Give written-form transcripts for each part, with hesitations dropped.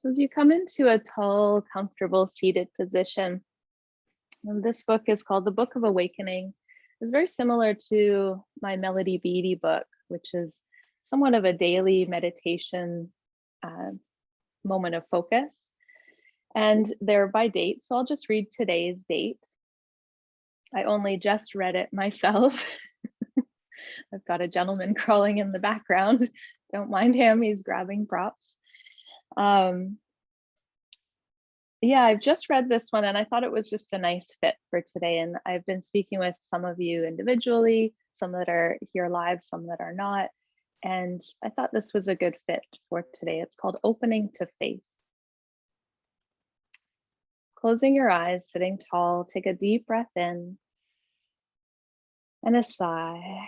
So as you come into a tall, comfortable seated position, and this book is called The Book of Awakening. It's very similar to my Melody Beattie book, which is somewhat of a daily meditation uh, moment of focus. And they're by date, so I'll just read today's date. I only just read it myself. I've got a gentleman crawling in the background. Don't mind him, he's grabbing props. Yeah, I've just read this one and I thought it was just a nice fit for today. And I've been speaking with some of you individually, some that are here live, some that are not. And I thought this was a good fit for today. It's called Opening to Faith. Closing your eyes, sitting tall, take a deep breath in and a sigh.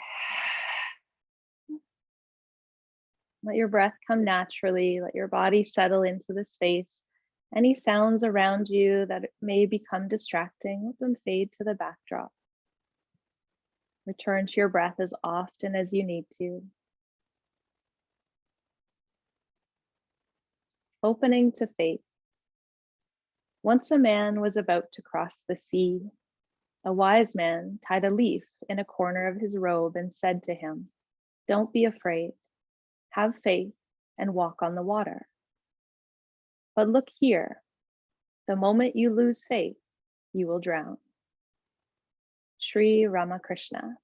Let your breath come naturally. Let your body settle into the space. Any sounds around you that may become distracting, let them fade to the backdrop. Return to your breath as often as you need to. Opening to faith. Once a man was about to cross the sea. A wise man tied a leaf in a corner of his robe and said to him, "Don't be afraid. Have faith and walk on the water. But look here, the moment you lose faith, you will drown." Sri Ramakrishna.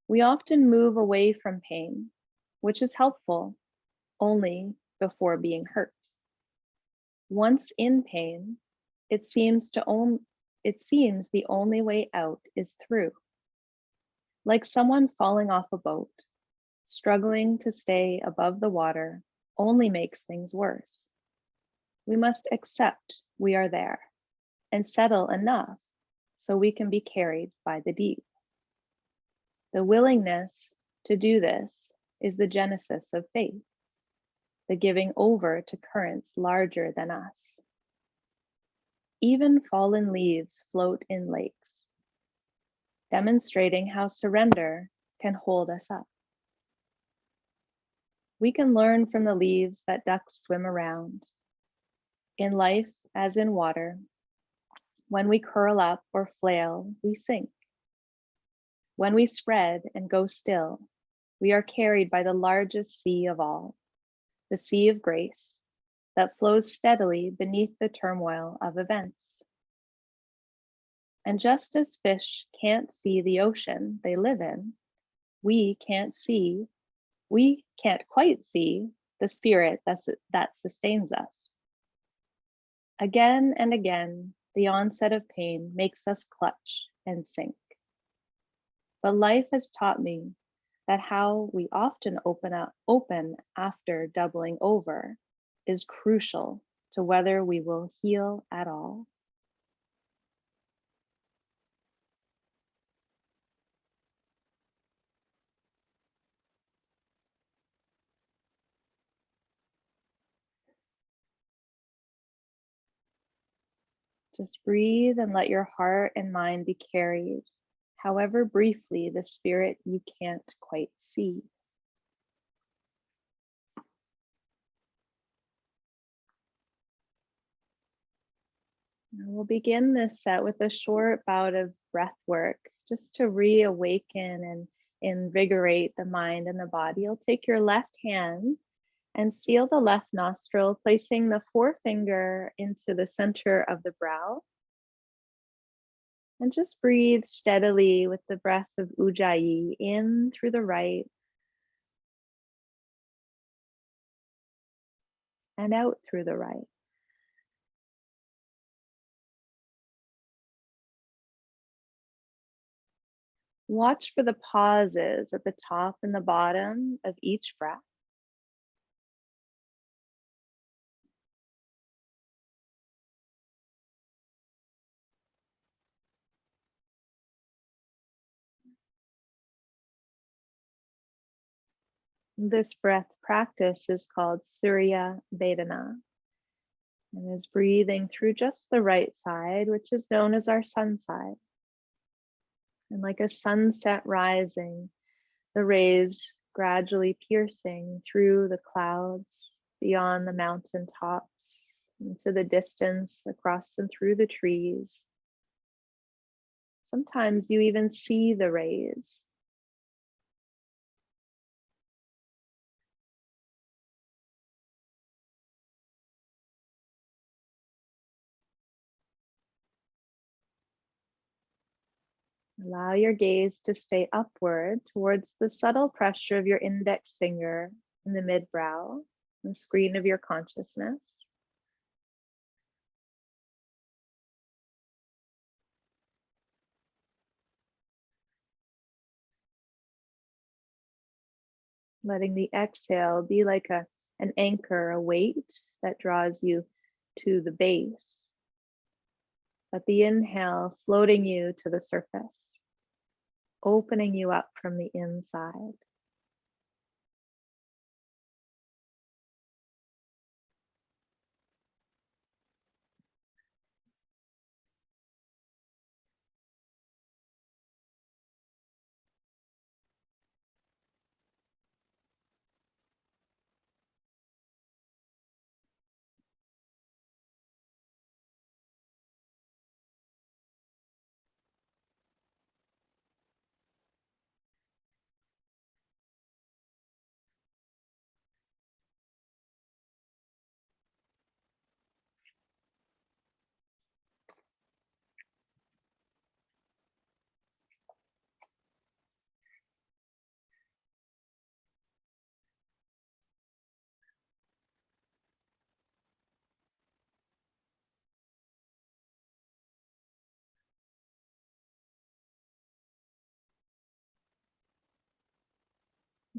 We often move away from pain, which is helpful only before being hurt. Once in pain, it seems the only way out is through. Like someone falling off a boat, struggling to stay above the water only makes things worse. We must accept we are there and settle enough so we can be carried by the deep. The willingness to do this is the genesis of faith, the giving over to currents larger than us. Even fallen leaves float in lakes, demonstrating how surrender can hold us up. We can learn from the leaves that ducks swim around. In life, as in water, when we curl up or flail, we sink. When we spread and go still, we are carried by the largest sea of all, the sea of grace that flows steadily beneath the turmoil of events. And just as fish can't see the ocean they live in, we can't quite see the spirit that sustains us. Again and again, the onset of pain makes us clutch and sink. But life has taught me that how we often open after doubling over is crucial to whether we will heal at all. Just breathe and let your heart and mind be carried, however briefly, the spirit you can't quite see. And we'll begin this set with a short bout of breath work, just to reawaken and invigorate the mind and the body. You'll take your left hand and seal the left nostril, placing the forefinger into the center of the brow. And just breathe steadily with the breath of Ujjayi in through the right and out through the right. Watch for the pauses at the top and the bottom of each breath. This breath practice is called Surya Vedana and is breathing through just the right side, which is known as our sun side. And like a sunset rising, the rays gradually piercing through the clouds beyond the mountain tops, into the distance, across and through the trees. Sometimes you even see the rays. Allow your gaze to stay upward towards the subtle pressure of your index finger in the mid-brow, the screen of your consciousness. Letting the exhale be like an anchor, a weight that draws you to the base. But the inhale floating you to the surface, opening you up from the inside.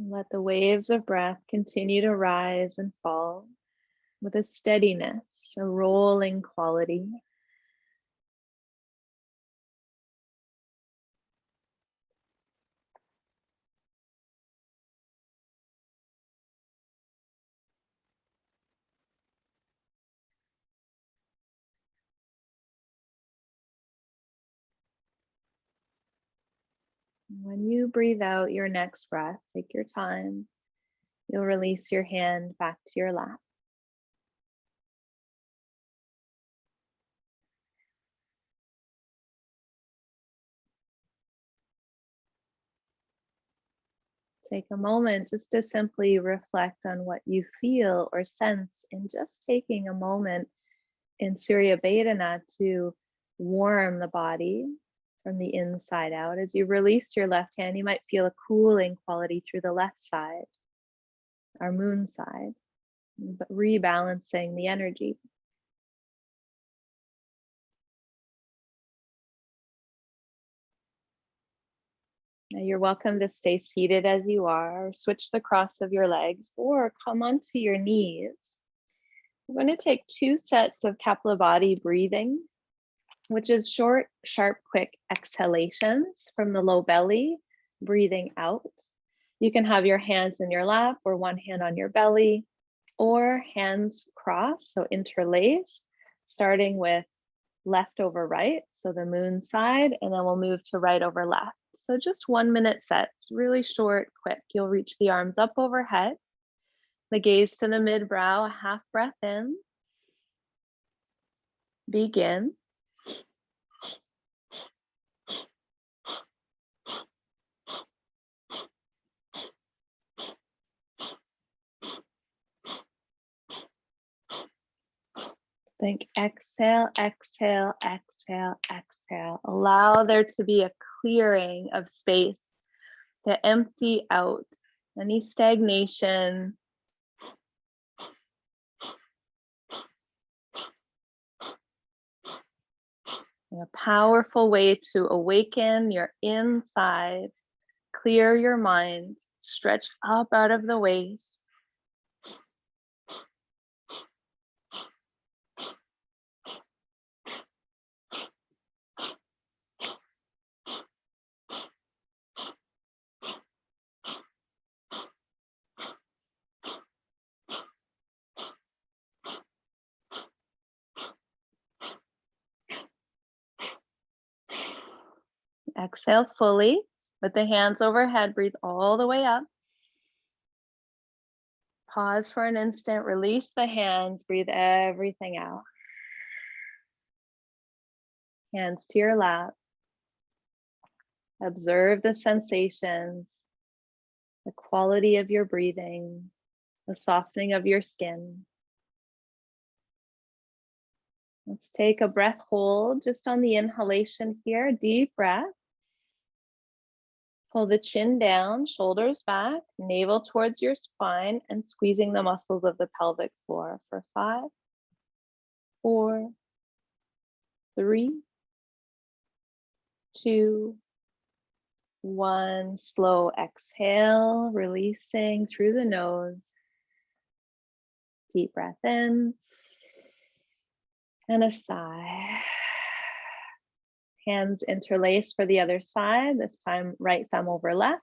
Let the waves of breath continue to rise and fall with a steadiness, a rolling quality. When you breathe out your next breath, take your time. You'll release your hand back to your lap. Take a moment just to simply reflect on what you feel or sense in just taking a moment in Surya Vedana to warm the body from the inside out. As you release your left hand, you might feel a cooling quality through the left side, our moon side, but rebalancing the energy. Now you're welcome to stay seated as you are, or switch the cross of your legs, or come onto your knees. We're going to take 2 sets of Kapalabhati breathing, which is short, sharp, quick exhalations from the low belly, breathing out. You can have your hands in your lap or one hand on your belly, or hands crossed, so interlace, starting with left over right, so the moon side, and then we'll move to right over left. So just 1 minute sets, really short, quick. You'll reach the arms up overhead, the gaze to the mid-brow, a half breath in. Begin. Think exhale, exhale, exhale, exhale. Allow there to be a clearing of space to empty out any stagnation. A powerful way to awaken your inside, clear your mind, stretch up out of the waist. Exhale fully with the hands overhead. Breathe all the way up. Pause for an instant, release the hands, breathe everything out. Hands to your lap. Observe the sensations, the quality of your breathing, the softening of your skin. Let's take a breath hold just on the inhalation here. Deep breath. Pull the chin down, shoulders back, navel towards your spine, and squeezing the muscles of the pelvic floor for 5, 4, 3, 2, 1. Slow exhale, releasing through the nose. Deep breath in and a sigh. Hands interlace for the other side, this time right thumb over left.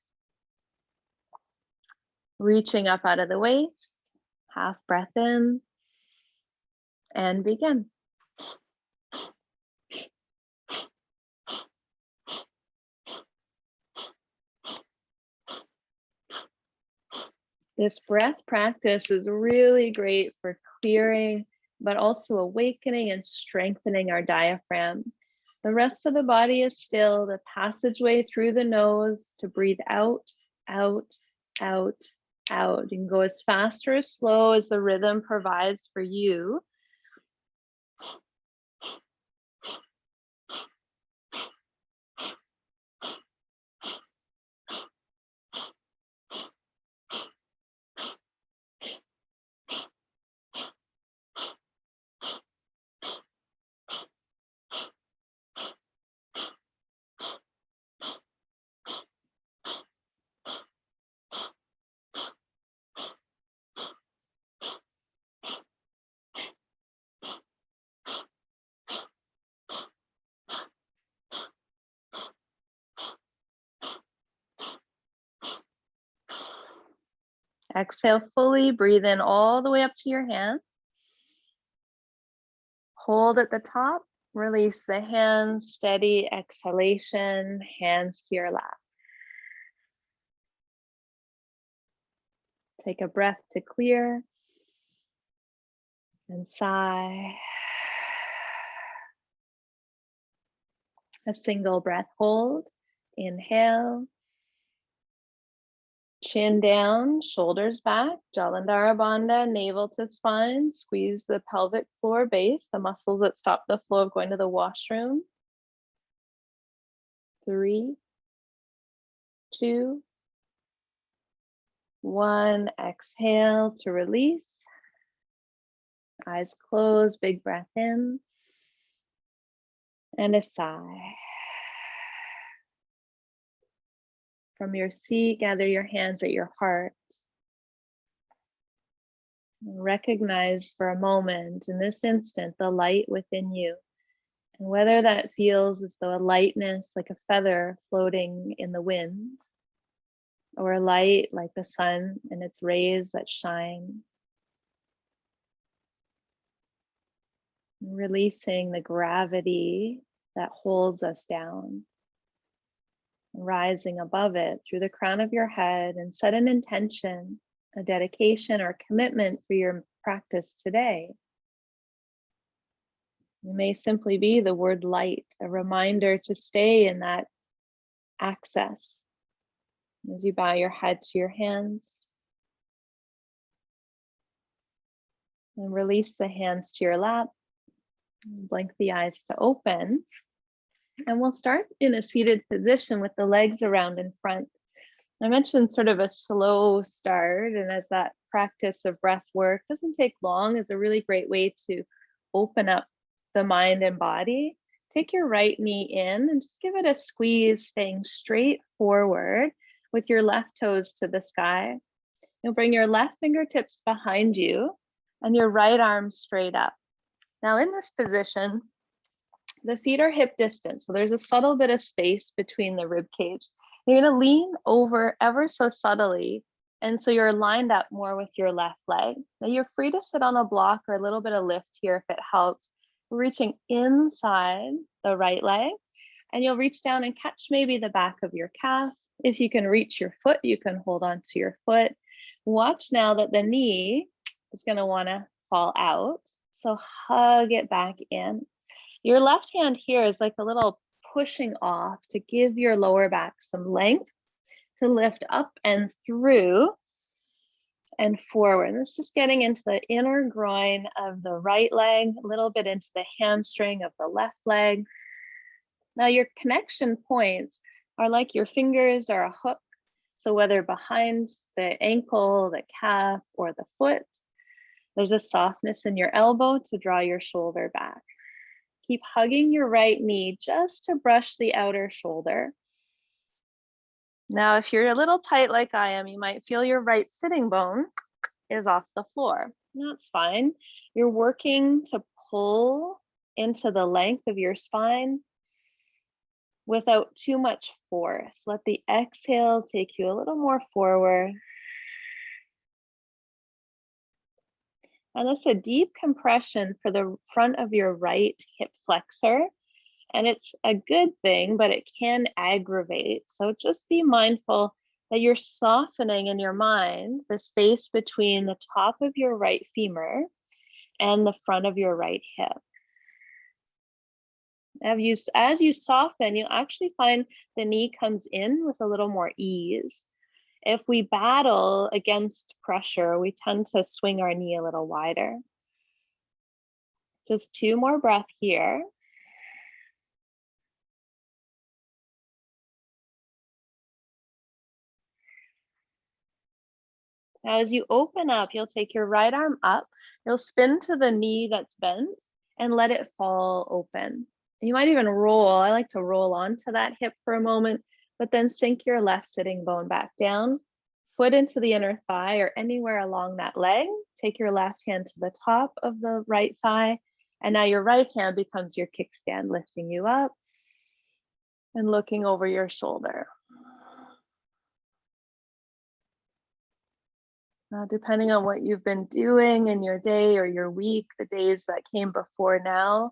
Reaching up out of the waist, half breath in, and begin. This breath practice is really great for clearing, but also awakening and strengthening our diaphragm. The rest of the body is still, the passageway through the nose to breathe out, out, out, out. You can go as fast or as slow as the rhythm provides for you. Exhale fully, breathe in all the way up to your hands. Hold at the top, release the hands, steady exhalation, hands to your lap. Take a breath to clear and sigh. A single breath hold, inhale. Chin down, shoulders back, Jalandhara Bandha, navel to spine. Squeeze the pelvic floor base, the muscles that stop the flow of going to the washroom. 3, 2, 1. Exhale to release. Eyes closed, big breath in. And a sigh. From your seat, gather your hands at your heart. Recognize for a moment, in this instant, the light within you. And whether that feels as though a lightness like a feather floating in the wind, or a light like the sun and its rays that shine. Releasing the gravity that holds us down. Rising above it through the crown of your head, and set an intention, a dedication or commitment for your practice today. It may simply be the word light, a reminder to stay in that access. As you bow your head to your hands, and release the hands to your lap, blink the eyes to open. And we'll start in a seated position with the legs around in front. I mentioned sort of a slow start, and as that practice of breath work doesn't take long, is a really great way to open up the mind and body. Take your right knee in and just give it a squeeze, staying straight forward with your left toes to the sky. You'll bring your left fingertips behind you and your right arm straight up. Now in this position, the feet are hip distance, so there's a subtle bit of space between the rib cage. You're going to lean over ever so subtly, and so you're lined up more with your left leg. Now you're free to sit on a block or a little bit of lift here if it helps. Reaching inside the right leg, and you'll reach down and catch maybe the back of your calf. If you can reach your foot, you can hold on to your foot. Watch now that the knee is going to want to fall out. So hug it back in. Your left hand here is like a little pushing off to give your lower back some length to lift up and through and forward. And it's just getting into the inner groin of the right leg, a little bit into the hamstring of the left leg. Now your connection points are like your fingers are a hook. So whether behind the ankle, the calf, or the foot, there's a softness in your elbow to draw your shoulder back. Keep hugging your right knee just to brush the outer shoulder. Now, if you're a little tight like I am, you might feel your right sitting bone is off the floor. That's fine. You're working to pull into the length of your spine without too much force. Let the exhale take you a little more forward. And that's a deep compression for the front of your right hip flexor. And it's a good thing, but it can aggravate. So just be mindful that you're softening in your mind the space between the top of your right femur and the front of your right hip. As you soften, you'll actually find the knee comes in with a little more ease. If we battle against pressure, we tend to swing our knee a little wider. Just 2 more breaths here. Now, as you open up, you'll take your right arm up, you'll spin to the knee that's bent and let it fall open. You might even roll. I like to roll onto that hip for a moment, but then sink your left sitting bone back down, foot into the inner thigh or anywhere along that leg. Take your left hand to the top of the right thigh, and now your right hand becomes your kickstand, lifting you up and looking over your shoulder. Depending on what you've been doing in your day or your week, the days that came before now,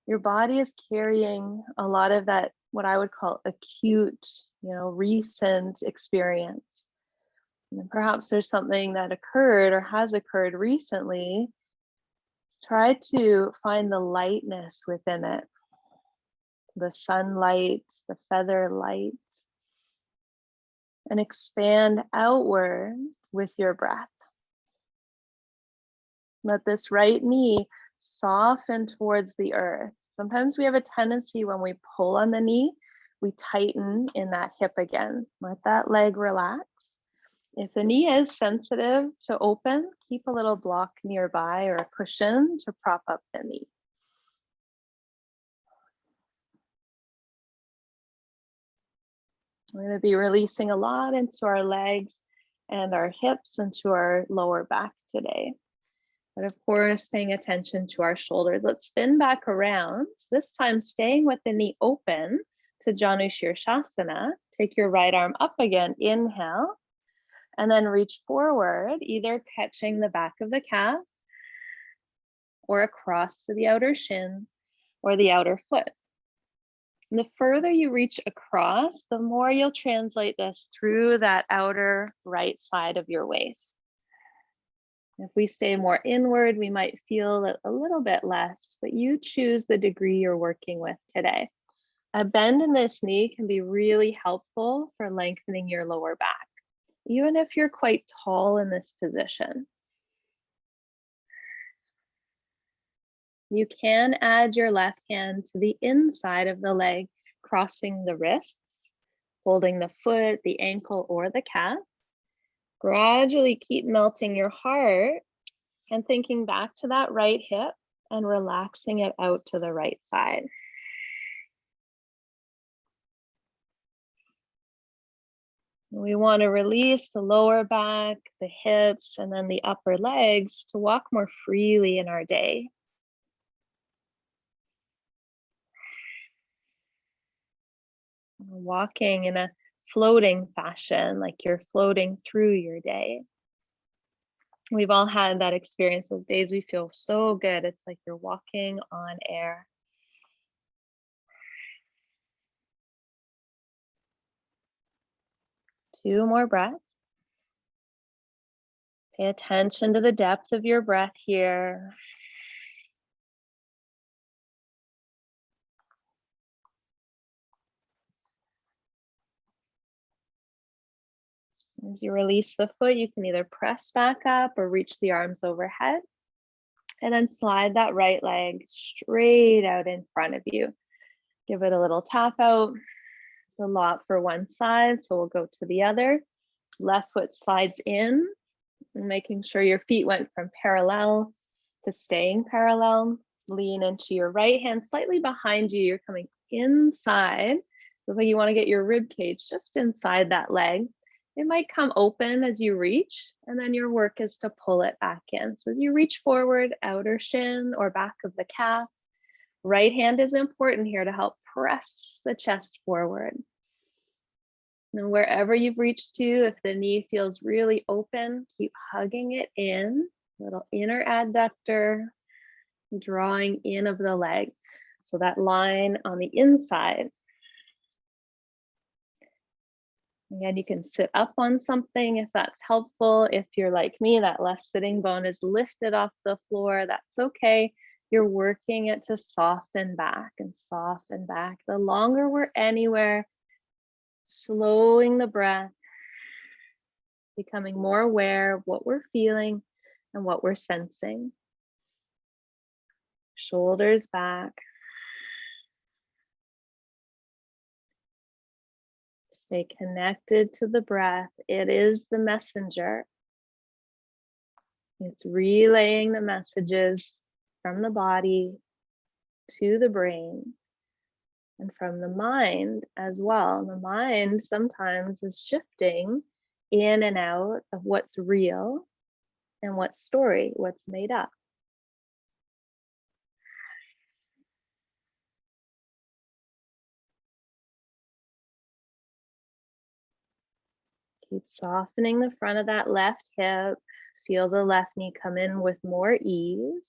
your body is carrying a lot of that, what I would call acute, recent experience. And perhaps there's something that occurred or has occurred recently. Try to find the lightness within it, the sunlight, the feather light, and expand outward with your breath. Let this right knee soften towards the earth. Sometimes we have a tendency when we pull on the knee, we tighten in that hip again. Let that leg relax. If the knee is sensitive to open, keep a little block nearby or a cushion to prop up the knee. We're going to be releasing a lot into our legs and our hips and to our lower back today. But of course, paying attention to our shoulders. Let's spin back around, this time staying with the knee open to Janu Shirshasana. Take your right arm up again, inhale, and then reach forward, either catching the back of the calf or across to the outer shins or the outer foot. And the further you reach across, the more you'll translate this through that outer right side of your waist. If we stay more inward, we might feel it a little bit less, but you choose the degree you're working with today. A bend in this knee can be really helpful for lengthening your lower back, even if you're quite tall in this position. You can add your left hand to the inside of the leg, crossing the wrists, holding the foot, the ankle, or the calf. Gradually keep melting your heart and thinking back to that right hip and relaxing it out to the right side. We want to release the lower back, the hips, and then the upper legs to walk more freely in our day. Walking in a floating fashion, like you're floating through your day. We've all had that experience, those days we feel so good. It's like you're walking on air. Two more breaths. Pay attention to the depth of your breath here. As you release the foot, you can either press back up or reach the arms overhead. And then slide that right leg straight out in front of you. Give it a little tap out. It's a lot for one side, so we'll go to the other. Left foot slides in, making sure your feet went from parallel to staying parallel. Lean into your right hand slightly behind you. You're coming inside. Looks like you want to get your rib cage just inside that leg. It might come open as you reach, and then your work is to pull it back in. So as you reach forward, outer shin or back of the calf, right hand is important here to help press the chest forward. And wherever you've reached to, if the knee feels really open, keep hugging it in, little inner adductor, drawing in of the leg. So that line on the inside. Again, you can sit up on something if that's helpful. If you're like me, that left sitting bone is lifted off the floor, that's okay. You're working it to soften back and soften back. The longer we're anywhere, slowing the breath, becoming more aware of what we're feeling and what we're sensing. Shoulders back. Stay connected to the breath. It is the messenger. It's relaying the messages from the body to the brain and from the mind as well. The mind sometimes is shifting in and out of what's real and what's story, what's made up. Keep softening the front of that left hip. Feel the left knee come in with more ease.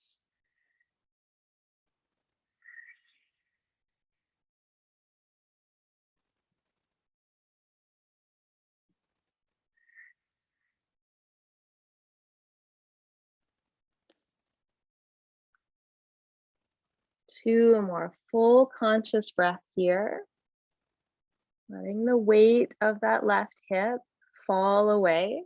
Two more full conscious breath here. Letting the weight of that left hip fall away.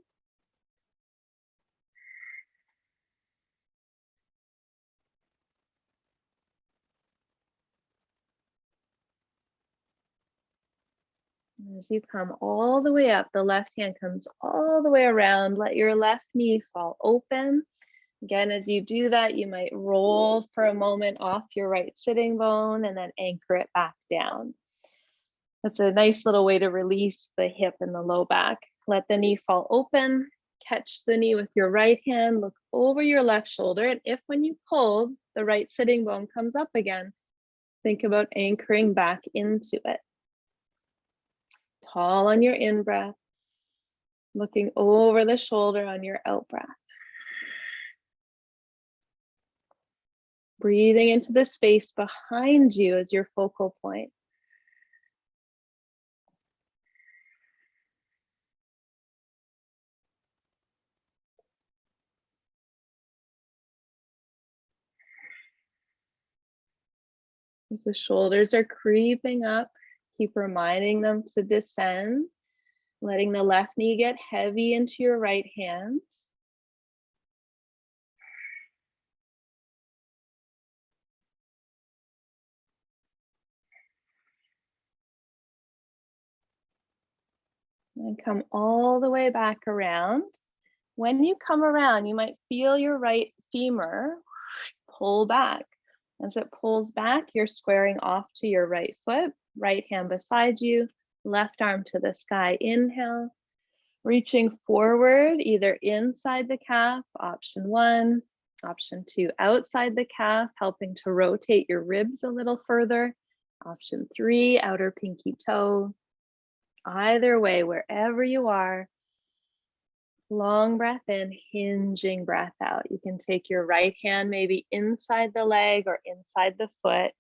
As you come all the way up, the left hand comes all the way around. Let your left knee fall open. Again, as you do that, you might roll for a moment off your right sitting bone and then anchor it back down. That's a nice little way to release the hip and the low back. Let the knee fall open. Catch the knee with your right hand. Look over your left shoulder. And if when you pull, the right sitting bone comes up again, think about anchoring back into it. Tall on your in-breath, looking over the shoulder on your out-breath. Breathing into the space behind you as your focal point. If the shoulders are creeping up, keep reminding them to descend, letting the left knee get heavy into your right hand. And come all the way back around. When you come around, you might feel your right femur pull back. As it pulls back, you're squaring off to your right foot, right hand beside you, left arm to the sky. Inhale, reaching forward, either inside the calf, option 1, option 2, outside the calf, helping to rotate your ribs a little further. Option 3, outer pinky toe. Either way, wherever you are, long breath in, hinging breath out. You can take your right hand maybe inside the leg or inside the foot.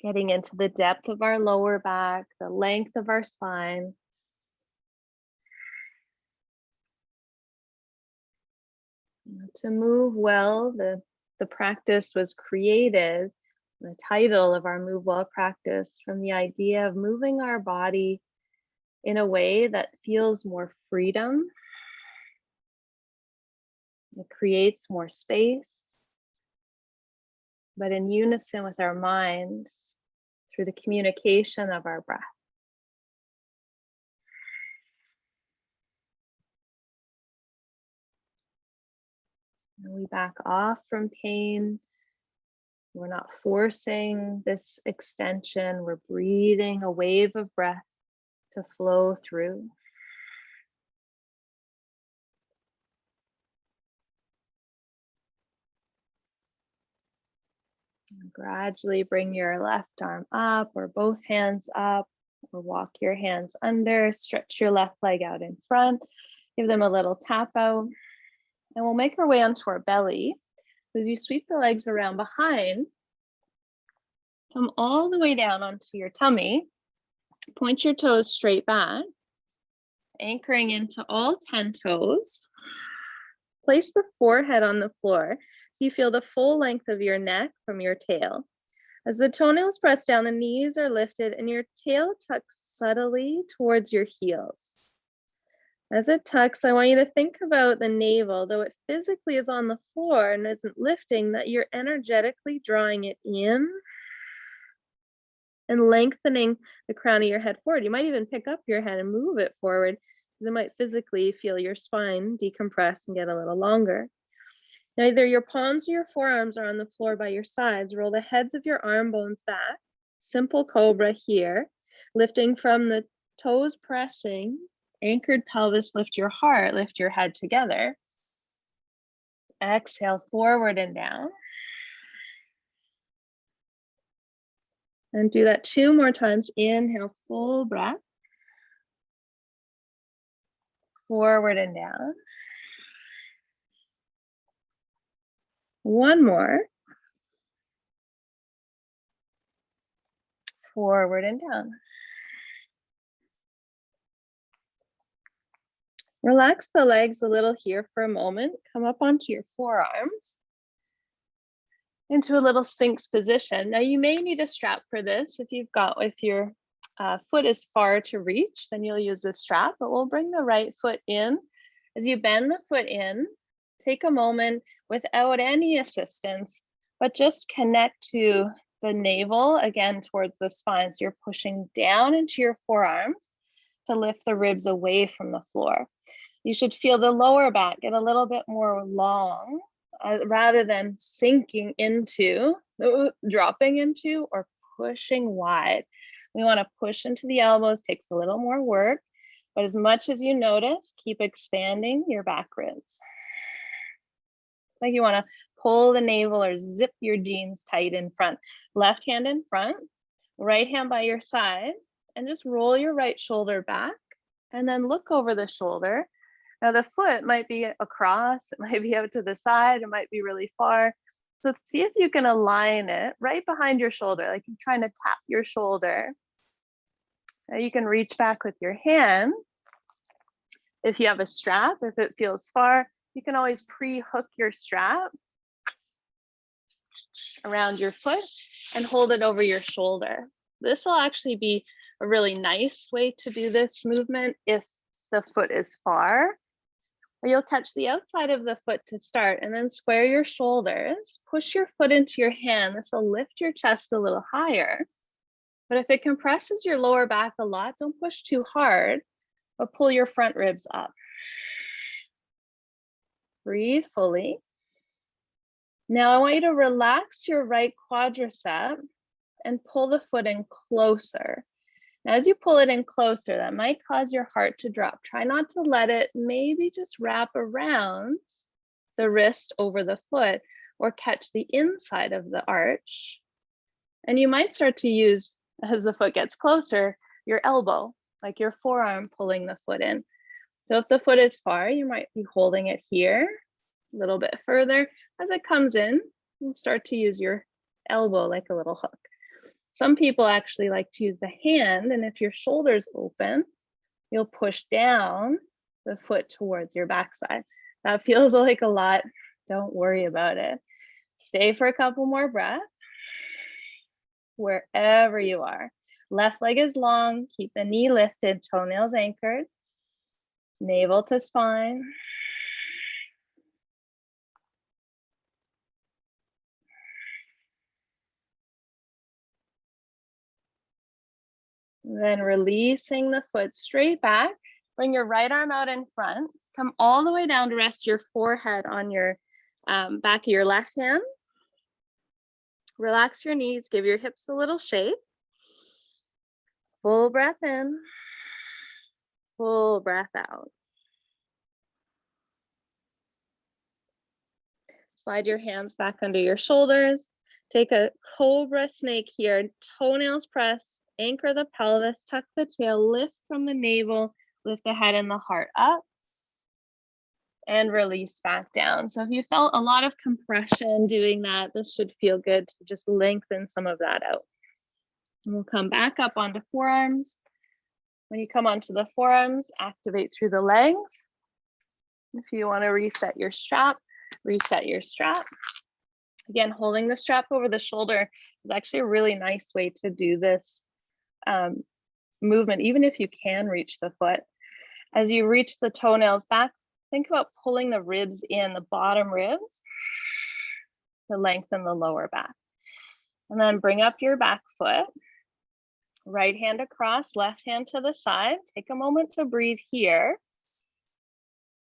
Getting into the depth of our lower back, the length of our spine. To move well, the practice was created, the title of our Move Well practice, from the idea of moving our body in a way that feels more freedom. It creates more space, but in unison with our minds through the communication of our breath. And we back off from pain. We're not forcing this extension. We're breathing a wave of breath to flow through. And gradually bring your left arm up or both hands up, or walk your hands under, stretch your left leg out in front, give them a little tap out, and we'll make our way onto our belly. As you sweep the legs around behind, come all the way down onto your tummy, point your toes straight back, anchoring into all 10 toes. Place the forehead on the floor so you feel the full length of your neck from your tail. As the toenails press down, the knees are lifted and your tail tucks subtly towards your heels. As it tucks, I want you to think about the navel, though it physically is on the floor and isn't lifting, that you're energetically drawing it in and lengthening the crown of your head forward. You might even pick up your head and move it forward, because it might physically feel your spine decompress and get a little longer. Now, either your palms or your forearms are on the floor by your sides. Roll the heads of your arm bones back. Simple cobra here, lifting from the toes pressing. Anchored pelvis, lift your heart, lift your head together. Exhale forward and down. And do that 2 more times. Inhale, full breath. Forward and down. 1 more. Forward and down. Relax the legs a little here for a moment. Come up onto your forearms into a little Sphinx position. Now you may need a strap for this. If your foot is far to reach, then you'll use a strap, but we'll bring the right foot in. As you bend the foot in, take a moment without any assistance, but just connect to the navel, again, towards the spine. So you're pushing down into your forearms to lift the ribs away from the floor. You should feel the lower back get a little bit more long, rather than sinking into, dropping into, or pushing wide. We want to push into the elbows, takes a little more work, but as much as you notice, keep expanding your back ribs. Like you want to pull the navel or zip your jeans tight in front. Left hand in front, right hand by your side, and just roll your right shoulder back and then look over the shoulder. Now the foot might be across, it might be out to the side, it might be really far. So see if you can align it right behind your shoulder, like you're trying to tap your shoulder. Now you can reach back with your hand. If you have a strap, if it feels far, you can always pre-hook your strap around your foot and hold it over your shoulder. This will actually be a really nice way to do this movement if the foot is far. Or you'll catch the outside of the foot to start and then square your shoulders, push your foot into your hand. This will lift your chest a little higher. But if it compresses your lower back a lot, don't push too hard, but pull your front ribs up. Breathe fully. Now I want you to relax your right quadricep and pull the foot in closer. Now, as you pull it in closer, that might cause your heart to drop. Try not to let it maybe just wrap around the wrist over the foot or catch the inside of the arch. And you might start to use, as the foot gets closer, your elbow, like your forearm pulling the foot in. So if the foot is far, you might be holding it here a little bit further. As it comes in, you'll start to use your elbow like a little hook. Some people actually like to use the hand, and if your shoulder's open, you'll push down the foot towards your backside. That feels like a lot. Don't worry about it. Stay for a couple more breaths wherever you are. Left leg is long, keep the knee lifted, toenails anchored, navel to spine. Then releasing the foot straight back. Bring your right arm out in front. Come all the way down to rest your forehead on your back of your left hand. Relax your knees, give your hips a little shake. Full breath in, full breath out. Slide your hands back under your shoulders. Take a cobra snake here. Toenails press, anchor the pelvis, tuck the tail, lift from the navel, lift the head and the heart up, and release back down. So if you felt a lot of compression doing that, this should feel good to just lengthen some of that out. And we'll come back up onto forearms. When you come onto the forearms, activate through the legs. If you want to reset your strap, reset your strap. Again, holding the strap over the shoulder is actually a really nice way to do this movement, even if you can reach the foot. As you reach the toenails back, think about pulling the ribs in, the bottom ribs, to lengthen the lower back. And then bring up your back foot. Right hand across, left hand to the side. Take a moment to breathe here.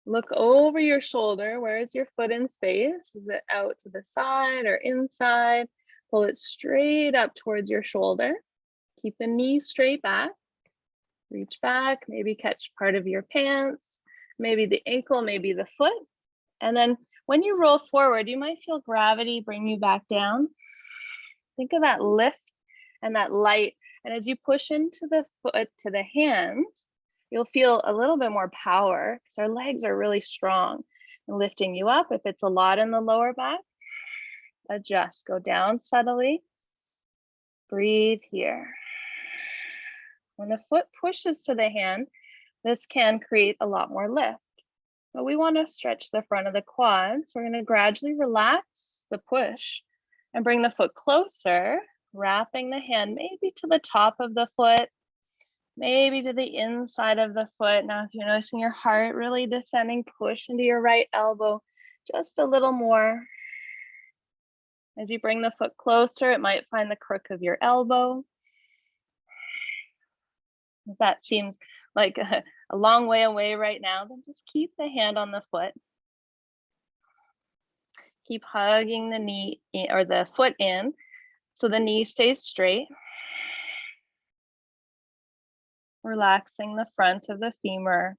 Look over your shoulder. Where is your foot in space? Is it out to the side or inside? Pull it straight up towards your shoulder. Keep the knee straight back. Reach back, maybe catch part of your pants, maybe the ankle, maybe the foot. And then when you roll forward, you might feel gravity bring you back down. Think of that lift and that light. And as you push into the foot to the hand, you'll feel a little bit more power because our legs are really strong and lifting you up. If it's a lot in the lower back, adjust, go down subtly. Breathe here. When the foot pushes to the hand, this can create a lot more lift. But we want to stretch the front of the quads. We're going to gradually relax the push and bring the foot closer, wrapping the hand maybe to the top of the foot, maybe to the inside of the foot. Now, if you're noticing your heart really descending, push into your right elbow just a little more. As you bring the foot closer, it might find the crook of your elbow. If that seems like a long way away right now, then just keep the hand on the foot. Keep hugging the knee or the foot in so the knee stays straight. Relaxing the front of the femur,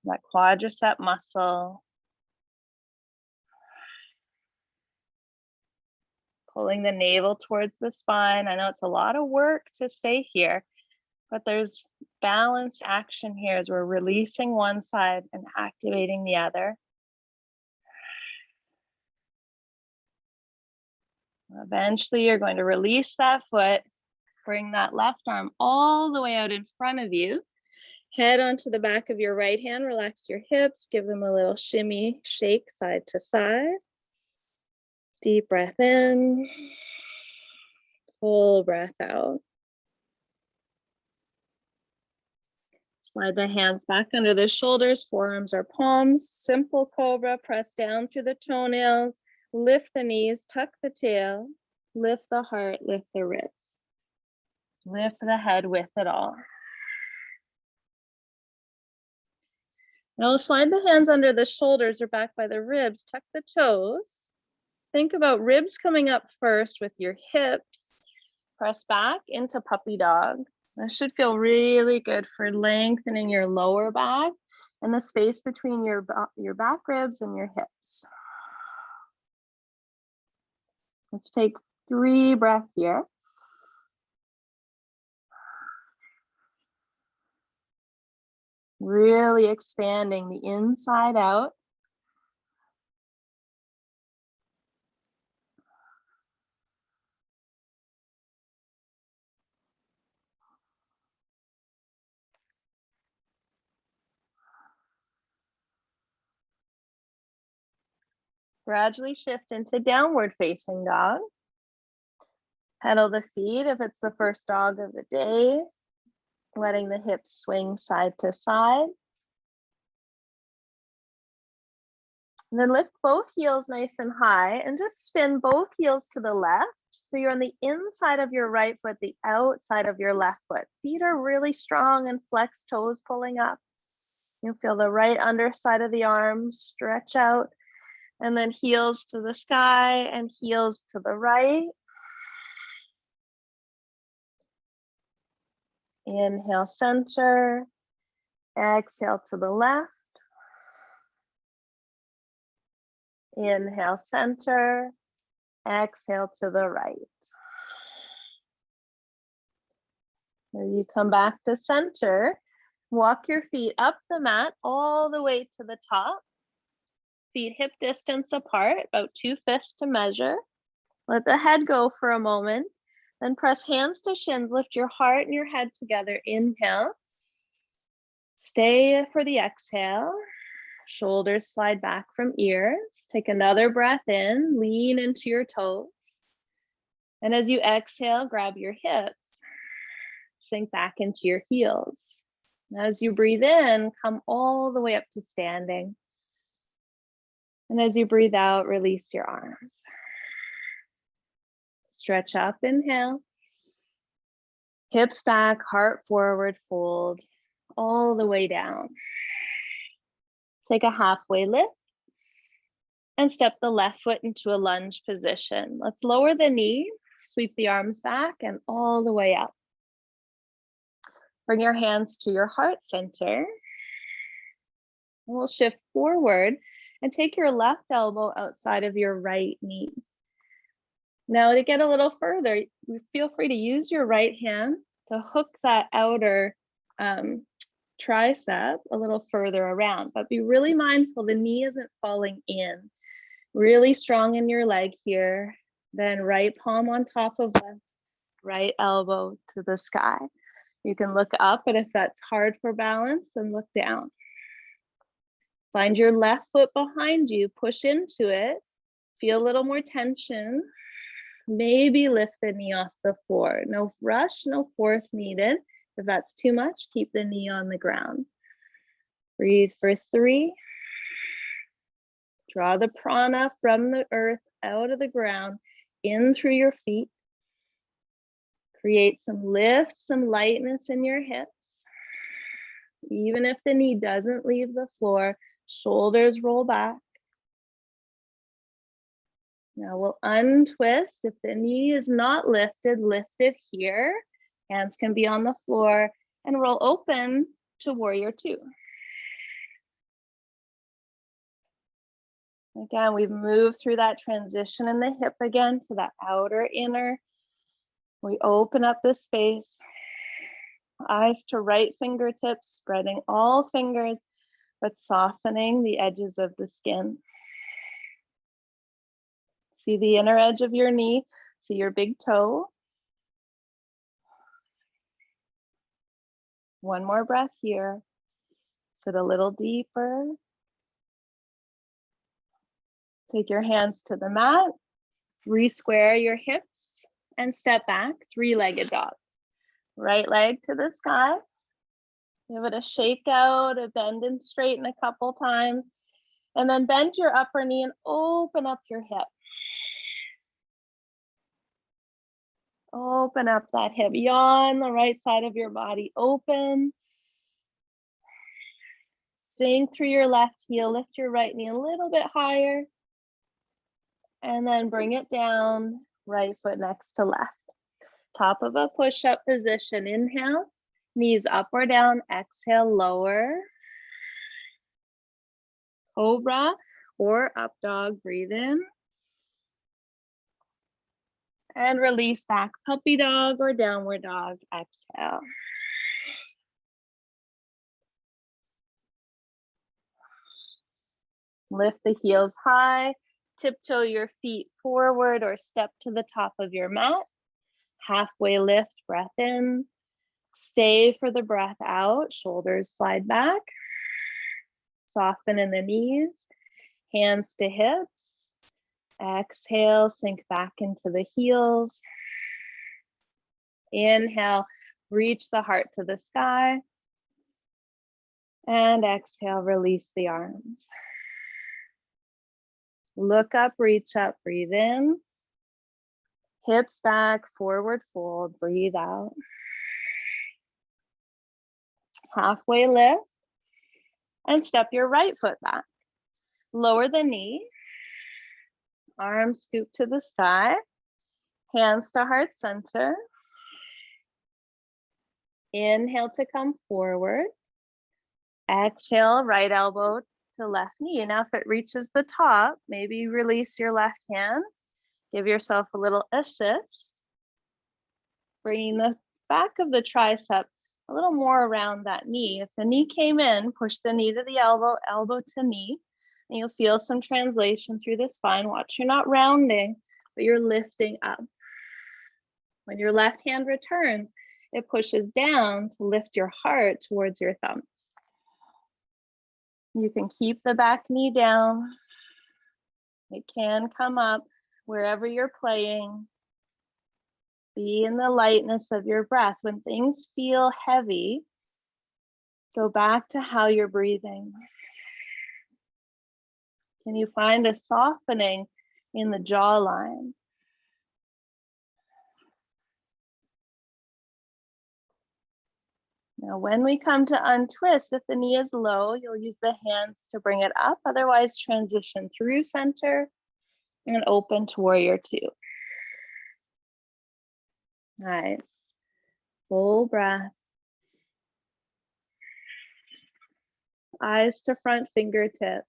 that quadricep muscle. Pulling the navel towards the spine. I know it's a lot of work to stay here, but there's balanced action here as we're releasing one side and activating the other. Eventually, you're going to release that foot, bring that left arm all the way out in front of you. Head onto the back of your right hand, relax your hips, give them a little shimmy, shake side to side. Deep breath in, full breath out. Slide the hands back under the shoulders, forearms are palms, simple cobra, press down through the toenails, lift the knees, tuck the tail, lift the heart, lift the ribs. Lift the head with it all. Now slide the hands under the shoulders or back by the ribs, tuck the toes. Think about ribs coming up first with your hips. Press back into puppy dog. This should feel really good for lengthening your lower back and the space between your back ribs and your hips. Let's take 3 breaths here. Really expanding the inside out. Gradually shift into downward facing dog. Pedal the feet if it's the first dog of the day, letting the hips swing side to side. And then lift both heels nice and high and just spin both heels to the left. So you're on the inside of your right foot, the outside of your left foot. Feet are really strong and flex, toes pulling up. You feel the right underside of the arms stretch out, and then heels to the sky and heels to the right. Inhale, center. Exhale to the left. Inhale, center. Exhale to the right. As you come back to center, walk your feet up the mat all the way to the top. Feet hip distance apart, about 2 fists to measure. Let the head go for a moment. Then press hands to shins. Lift your heart and your head together. Inhale. Stay for the exhale. Shoulders slide back from ears. Take another breath in. Lean into your toes. And as you exhale, grab your hips. Sink back into your heels. As you breathe in, come all the way up to standing. And as you breathe out, release your arms. Stretch up, inhale. Hips back, heart forward, fold all the way down. Take a halfway lift and step the left foot into a lunge position. Let's lower the knee, sweep the arms back and all the way up. Bring your hands to your heart center. We'll shift forward and take your left elbow outside of your right knee. Now to get a little further, feel free to use your right hand to hook that outer tricep a little further around, but be really mindful the knee isn't falling in. Really strong in your leg here. Then right palm on top of the right elbow to the sky. You can look up, and if that's hard for balance, then look down. Find your left foot behind you, push into it, feel a little more tension. Maybe lift the knee off the floor. No rush, no force needed. If that's too much, keep the knee on the ground. Breathe for 3. Draw the prana from the earth out of the ground, in through your feet. Create some lift, some lightness in your hips. Even if the knee doesn't leave the floor, shoulders roll back. Now we'll untwist. If the knee is not lifted, lift it here. Hands can be on the floor and roll open to warrior 2. Again, we've moved through that transition in the hip again to that outer inner. We open up the space. Eyes to right fingertips, spreading all fingers, but softening the edges of the skin. See the inner edge of your knee, see your big toe. One more breath here. Sit a little deeper. Take your hands to the mat, re-square your hips and step back, 3-legged dog. Right leg to the sky. Give it a shake out, a bend and straighten a couple times. And then bend your upper knee and open up your hip. Open up that hip. Yawn the right side of your body open. Sink through your left heel. Lift your right knee a little bit higher. And then bring it down, right foot next to left. Top of a push-up position. Inhale, knees up or down. Exhale, lower. Cobra or up dog, breathe in. And release back, puppy dog or downward dog, exhale. Lift the heels high, tiptoe your feet forward or step to the top of your mat. Halfway lift, breath in. Stay for the breath out, shoulders slide back. Soften in the knees, hands to hips. Exhale, sink back into the heels. Inhale, reach the heart to the sky. And exhale, release the arms. Look up, reach up, breathe in. Hips back, forward fold, breathe out. Halfway lift. And step your right foot back. Lower the knee. Arms scoop to the sky. Hands to heart center. Inhale to come forward. Exhale, right elbow to left knee. Now if it reaches the top, maybe release your left hand. Give yourself a little assist. Bringing the back of the tricep a little more around that knee. If the knee came in, push the knee to the elbow, elbow to knee, and you'll feel some translation through the spine. Watch, you're not rounding, but you're lifting up. When your left hand returns, it pushes down to lift your heart towards your thumbs. You can keep the back knee down. It can come up wherever you're playing. Be in the lightness of your breath. When things feel heavy, go back to how you're breathing. Can you find a softening in the jawline? Now, when we come to untwist, if the knee is low, you'll use the hands to bring it up. Otherwise, transition through center and open to warrior two. Nice. Full breath. Eyes to front fingertips.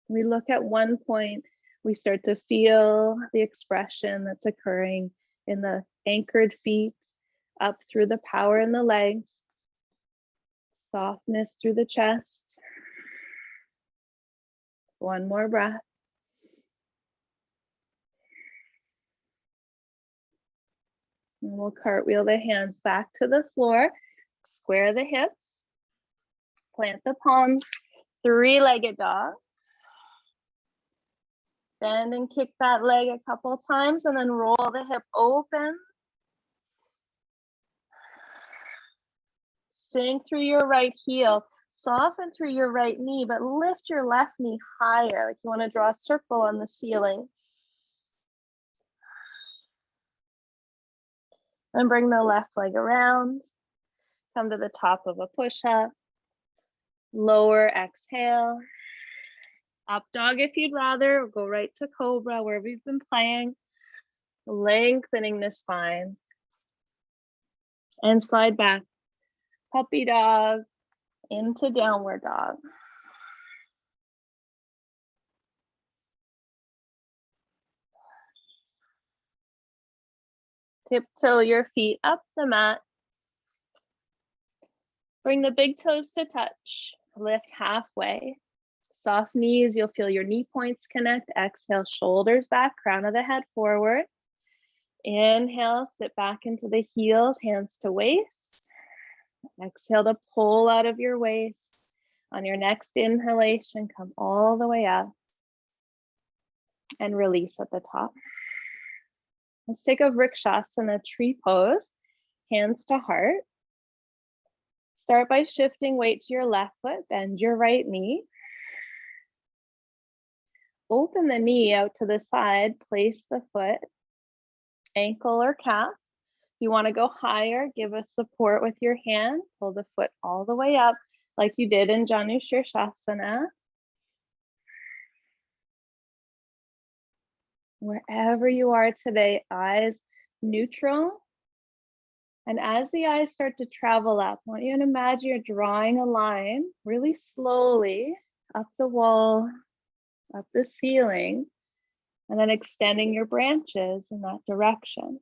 We look at one point, we start to feel the expression that's occurring in the anchored feet, up through the power in the legs, softness through the chest. One more breath. And we'll cartwheel the hands back to the floor, square the hips, plant the palms, three-legged dog. Bend and kick that leg a couple times and then roll the hip open. Sink through your right heel, soften through your right knee, but lift your left knee higher, like you want to draw a circle on the ceiling. And bring the left leg around. Come to the top of a push-up. Lower, exhale. Up dog if you'd rather, or go right to cobra, wherever you've been playing. Lengthening the spine. And slide back. Puppy dog into downward dog. Tiptoe your feet up the mat. Bring the big toes to touch. Lift halfway. Soft knees, you'll feel your knee points connect. Exhale, shoulders back, crown of the head forward. Inhale, sit back into the heels, hands to waist. Exhale to pull out of your waist. On your next inhalation, come all the way up and release at the top. Let's take a Vrikshasana tree pose, hands to heart. Start by shifting weight to your left foot, bend your right knee. Open the knee out to the side, place the foot, ankle or calf. If you want to go higher, give us support with your hand. Pull the foot all the way up like you did in Janu Shirshasana. Wherever you are today, eyes neutral. And as the eyes start to travel up, I want you to imagine you're drawing a line really slowly up the wall, up the ceiling, and then extending your branches in that direction.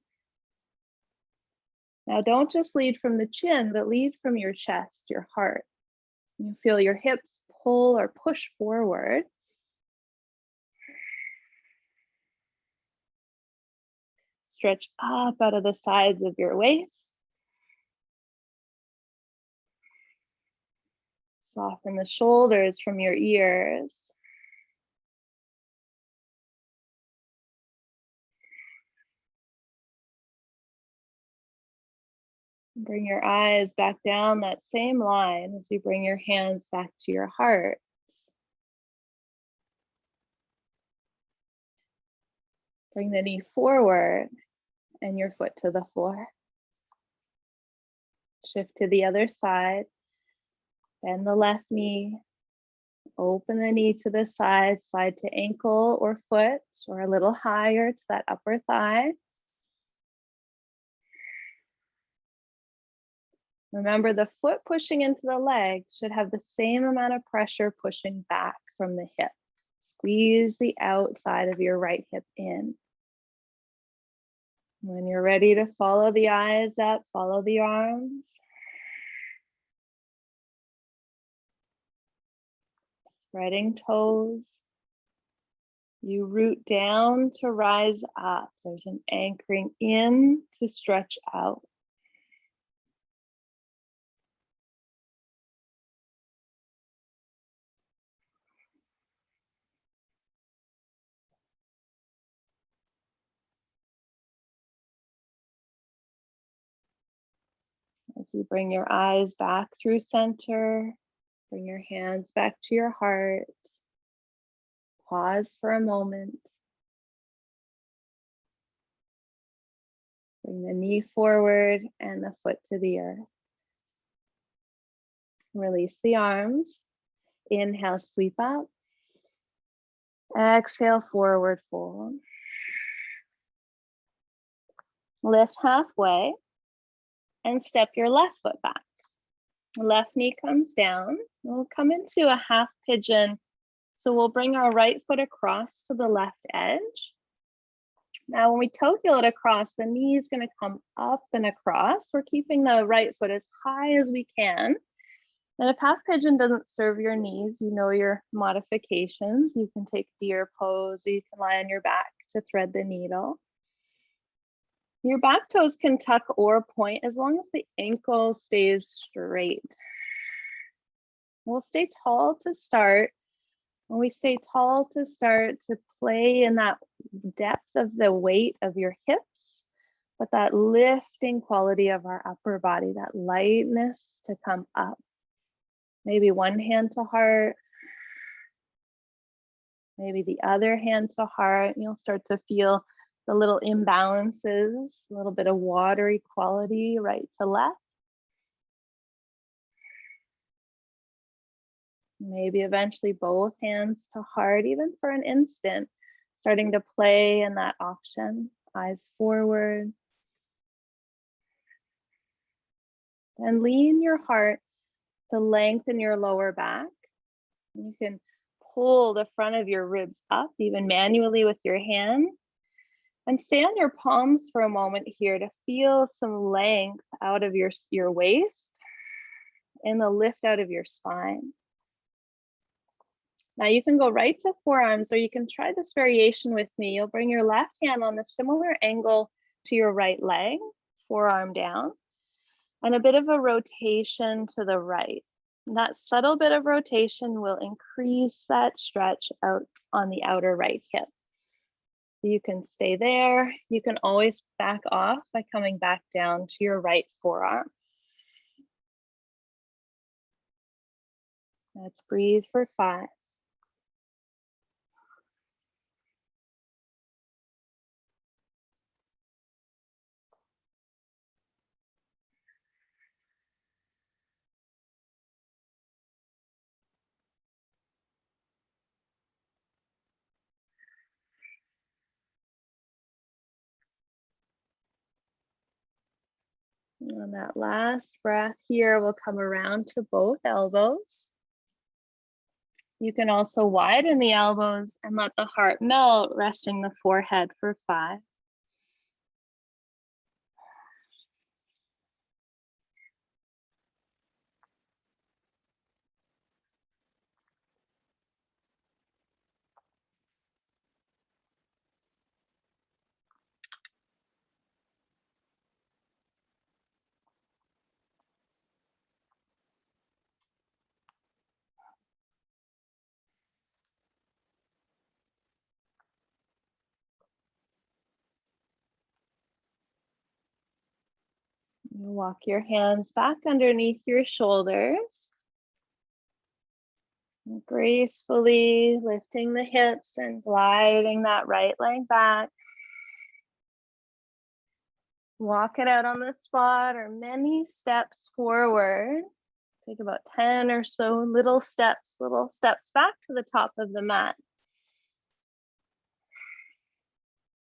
Now, don't just lead from the chin, but lead from your chest, your heart. You feel your hips pull or push forward. Stretch up out of the sides of your waist. Soften the shoulders from your ears. Bring your eyes back down that same line as you bring your hands back to your heart. Bring the knee forward and your foot to the floor. Shift to the other side. Bend the left knee. Open the knee to the side. Slide to ankle or foot or a little higher to that upper thigh. Remember, the foot pushing into the leg should have the same amount of pressure pushing back from the hip. Squeeze the outside of your right hip in. When you're ready to follow the eyes up, follow the arms. Spreading toes. You root down to rise up. There's an anchoring in to stretch out. As you bring your eyes back through center, bring your hands back to your heart. Pause for a moment. Bring the knee forward and the foot to the earth. Release the arms. Inhale, sweep up. Exhale, forward fold. Lift halfway and step your left foot back. Left knee comes down. We'll come into a half pigeon. So we'll bring our right foot across to the left edge. Now, when we toe heel it across, the knee is going to come up and across. We're keeping the right foot as high as we can. And if half pigeon doesn't serve your knees, you know your modifications. You can take deer pose, or you can lie on your back to thread the needle. Your back toes can tuck or point as long as the ankle stays straight. We'll stay tall to start. When we stay tall to start, to play in that depth of the weight of your hips, but that lifting quality of our upper body, that lightness to come up. Maybe one hand to heart, maybe the other hand to heart. You'll start to feel the little imbalances, a little bit of watery quality right to left. Maybe eventually both hands to heart, even for an instant, starting to play in that option. Eyes forward. And lean your heart to lengthen your lower back. You can pull the front of your ribs up, even manually with your hand. And stay on your palms for a moment here to feel some length out of your waist and the lift out of your spine. Now you can go right to forearms, or you can try this variation with me. You'll bring your left hand on a similar angle to your right leg, forearm down, and a bit of a rotation to the right. And that subtle bit of rotation will increase that stretch out on the outer right hip. You can stay there. You can always back off by coming back down to your right forearm. Let's breathe for 5. And on that last breath here, we'll come around to both elbows. You can also widen the elbows and let the heart melt, resting the forehead for 5. Walk your hands back underneath your shoulders. Gracefully lifting the hips and gliding that right leg back. Walk it out on the spot or many steps forward. Take about 10 or so little steps back to the top of the mat.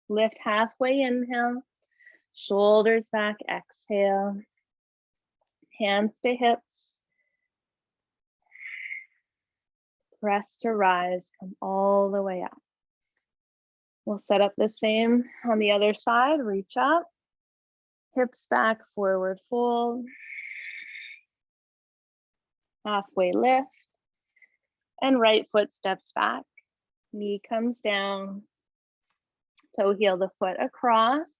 Lift halfway, inhale. Shoulders back, exhale. Hands to hips. Press to rise, come all the way up. We'll set up the same on the other side. Reach up, hips back, forward fold. Halfway lift, and right foot steps back. Knee comes down, toe heel the foot across.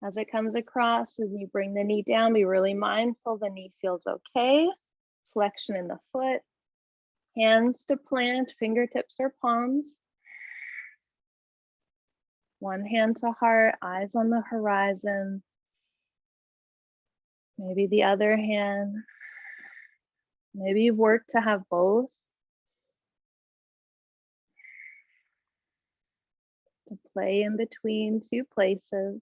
As it comes across, as you bring the knee down, be really mindful the knee feels okay. Flexion in the foot. Hands to plant, fingertips or palms. One hand to heart, eyes on the horizon. Maybe the other hand. Maybe you've worked to have both. To play in between two places.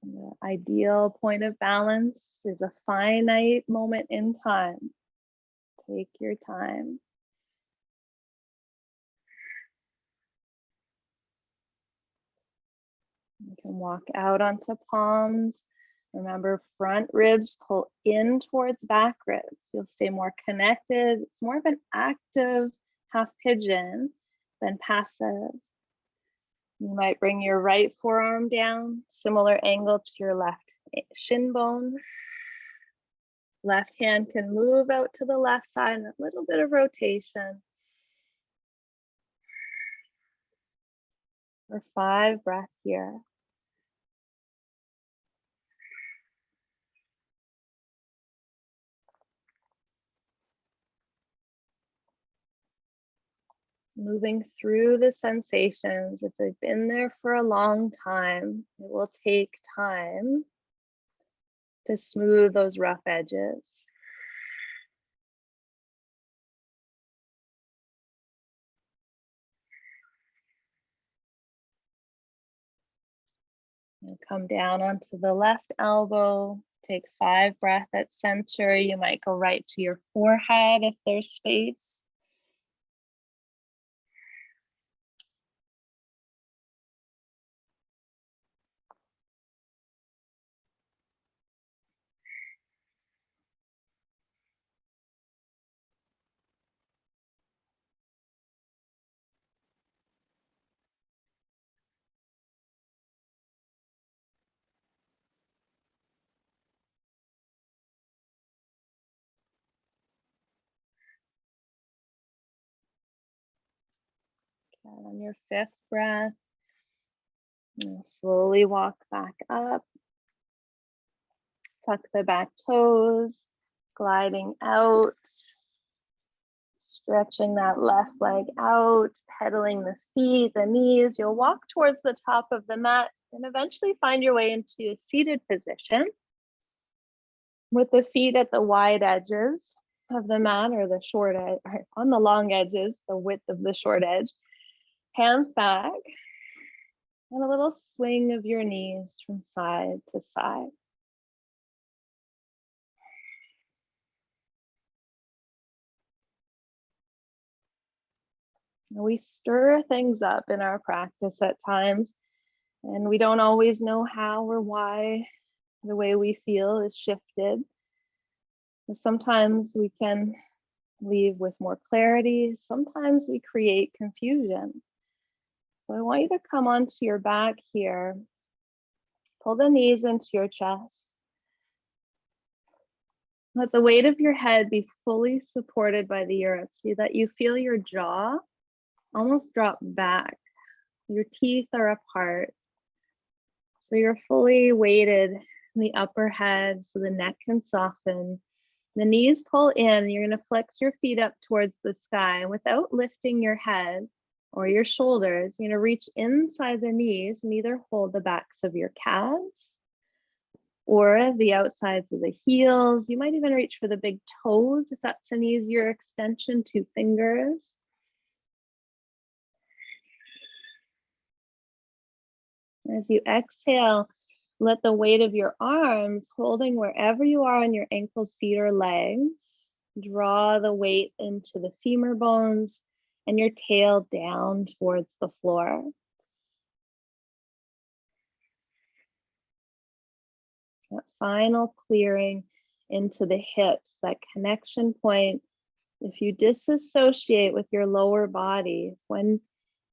The ideal point of balance is a finite moment in time. Take your time. You can walk out onto palms. Remember, front ribs pull in towards back ribs. You'll stay more connected. It's more of an active half pigeon than passive. You might bring your right forearm down, similar angle to your left shin bone. Left hand can move out to the left side and a little bit of rotation. For 5 breaths here. Moving through the sensations. If they've been there for a long time, it will take time to smooth those rough edges. And come down onto the left elbow. Take 5 breaths at center. You might go right to your forehead if there's space. And on your 5th breath, and slowly walk back up. Tuck the back toes, gliding out. Stretching that left leg out, pedaling the feet, the knees. You'll walk towards the top of the mat and eventually find your way into a seated position with the feet at the wide edges of the mat or the short edge, or on the long edges, the width of the short edge. Hands back and a little swing of your knees from side to side. We stir things up in our practice at times, and we don't always know how or why the way we feel is shifted. And sometimes we can leave with more clarity. Sometimes we create confusion. So I want you to come onto your back here. Pull the knees into your chest. Let the weight of your head be fully supported by the earth so that you feel your jaw almost drop back. Your teeth are apart. So you're fully weighted in the upper head so the neck can soften. The knees pull in. You're going to flex your feet up towards the sky. And without lifting your head or your shoulders, you're going to reach inside the knees and either hold the backs of your calves or the outsides of the heels. You might even reach for the big toes if that's an easier extension, 2 fingers. As you exhale, let the weight of your arms holding wherever you are on your ankles, feet, or legs, draw the weight into the femur bones and your tail down towards the floor. That final clearing into the hips, that connection point. If you disassociate with your lower body, when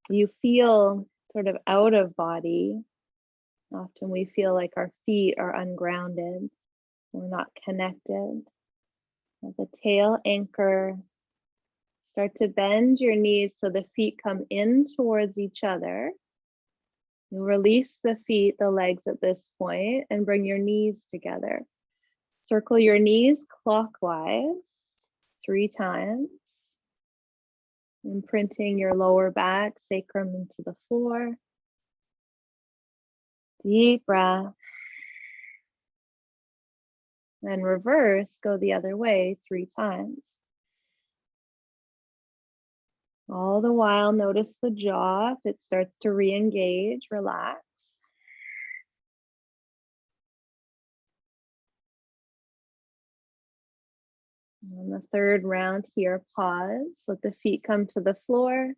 you feel sort of out of body, often we feel like our feet are ungrounded, we're not connected. Let the tail anchor. Start to bend your knees so the feet come in towards each other. You release the feet, the legs at this point, and bring your knees together. Circle your knees clockwise 3 times, imprinting your lower back, sacrum into the floor. Deep breath. Then reverse, go the other way 3 times. All the while, notice the jaw. If it starts to re-engage, relax. On the 3rd round here, pause. Let the feet come to the floor.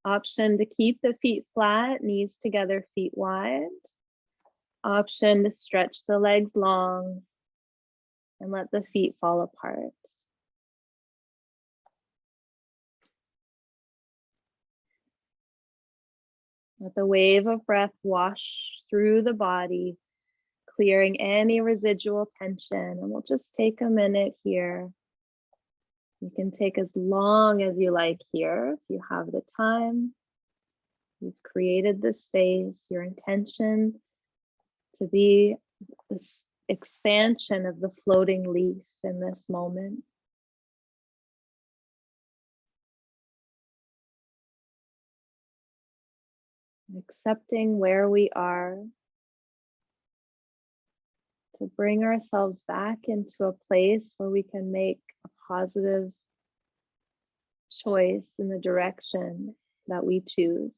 Option to keep the feet flat, knees together, feet wide. Option to stretch the legs long and let the feet fall apart. Let the wave of breath wash through the body, clearing any residual tension. And we'll just take a minute here. You can take as long as you like here if you have the time. You've created the space, your intention to be this expansion of the floating leaf in this moment. Accepting where we are, to bring ourselves back into a place where we can make a positive choice in the direction that we choose.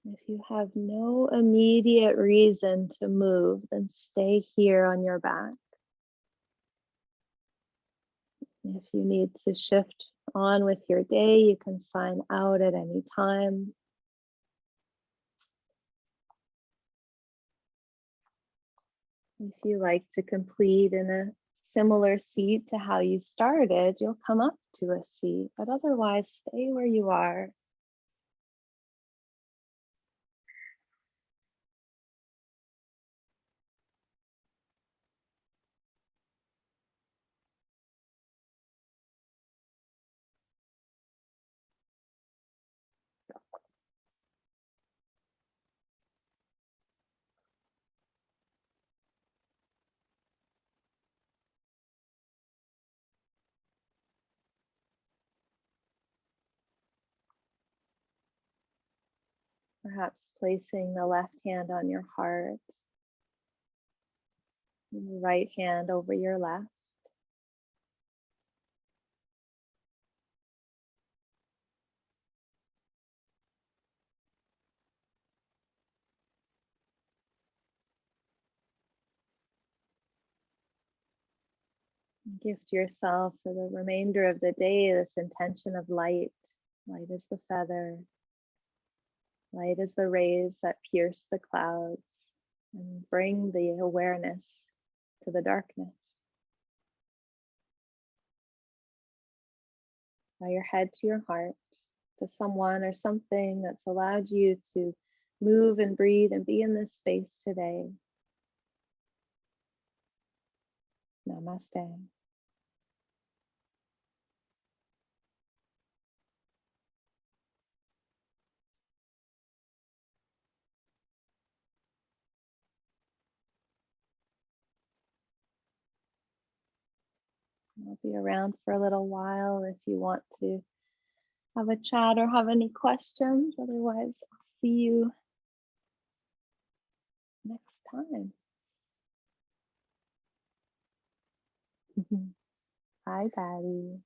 If you have no immediate reason to move, then stay here on your back. If you need to shift on with your day, you can sign out at any time. If you like to complete in a similar seat to how you started, you'll come up to a seat, but otherwise stay where you are. Perhaps placing the left hand on your heart, and the right hand over your left. Gift yourself for the remainder of the day this intention of light. Light as the feather. Light as the rays that pierce the clouds and bring the awareness to the darkness. Bow your head to your heart, to someone or something that's allowed you to move and breathe and be in this space today. Namaste. I'll be around for a little while if you want to have a chat or have any questions. Otherwise, I'll see you next time. Bye, Patty.